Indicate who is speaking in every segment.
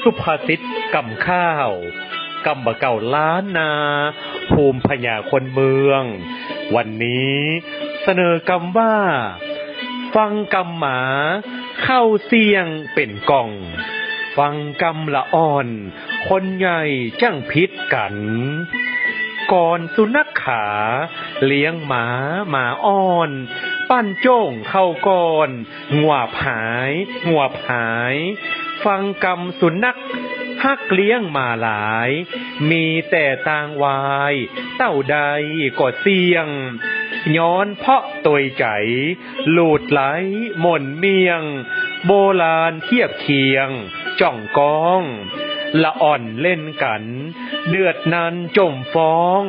Speaker 1: สุภาษิตกำข้าวกำบะเก่าล้านนาภูมิพญาคนเมืองวันนี้เสนอกำว่าฟังกำหมาเข้าเสียงเป็นกล่องฟังกำละอ่อนคนใหญ่จังพิษกันก่อนสุนัขขาเลี้ยงหมาอ้อนปั้นโจ้งเข้าก่อนงัวผายฟังกำสุนัขฮักเลี้ยงมาหลายมีแต่ต่างวายเต้าใดก็เสี่ยงย้อนเพาะตวยใจหลูดไหลหม่นเมียงโบราณเทียบเคียงจ่องกองละอ่อนเล่นกันเดือดนันจมฟ้อง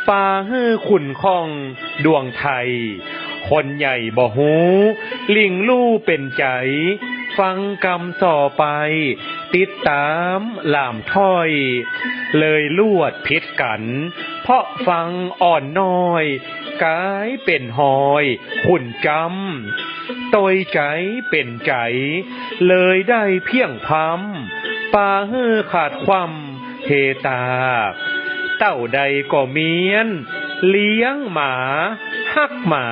Speaker 1: ปาฮื้อขุนคองดวงไทยคนใหญ่บ่ฮู้ลิงลู่เป็นใจฟังกำส่อไปติดตามลามถ้อยเลยลวดพิษกันเพราะฟังอ่อนน้อยกายเป็นหอยขุ่นจำตยใจเป็นใจเลยได้เพียงพัมปาฮื้อขาดความเฮตาเต้าใดก็เมียนเลี้ยงหมาฮักหมา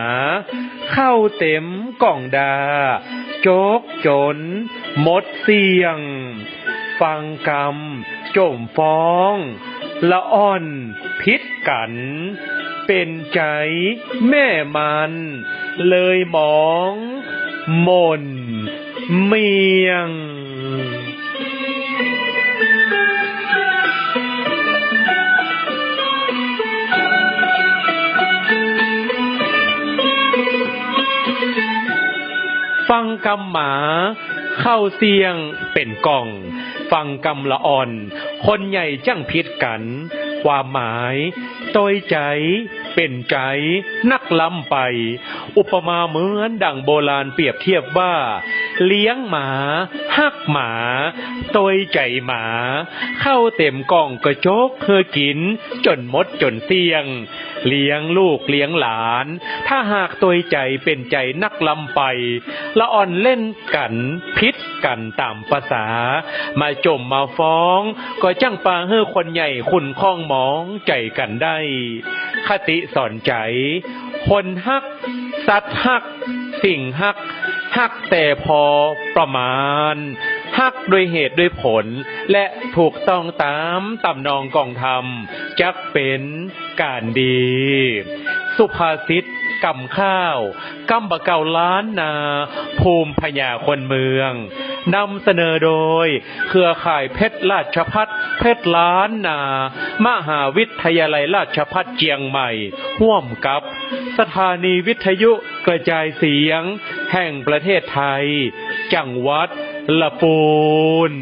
Speaker 1: เข้าเต็มกล่องดาโจกจนหมดเสียงฟังกำจมฟ้องละอ่อนพิษกันเป็นใจแม่มันเลยมองมนเมียงฟังกำหมาเข้าเสียงเป็นกล่องฟังกำละอ่อนคนใหญ่จังพิษกันความหมายต้อยใจเป็นใจนักล้ำไปอุปมาเหมือนดั่งโบราณเปรียบเทียบว่าเลี้ยงหมาฮักหมาต้อยใจหมาเข้าเต็มกล่องกระโจกเธอกินจนหมดจนเสี่ยงเลี้ยงลูกเลี้ยงหลานถ้าหากต้อยใจเป็นใจนักล้ำไปละอ่อนเล่นกันพิษกันตามภาษามาจมมาฟ้องก็จังปาเฮือคนใหญ่คุณข้องมองใจกันได้คติสอนใจคนฮักสัตว์ฮักสิ่งฮักแต่พอประมาณฮักด้วยเหตุด้วยผลและถูกต้องตามตำนองกองธรรมจักเป็นการดีสุภาษิตกำข้าวกำบะเก่าล้านนาภูมิพญาคนเมืองนำเสนอโดยเครือข่ายเพชรราชภัฏเพชรล้านนามหาวิทยาลัยราชภัฏเชียงใหม่ร่วมกับสถานีวิทยุกระจายเสียงแห่งประเทศไทยจังหวัดละปูน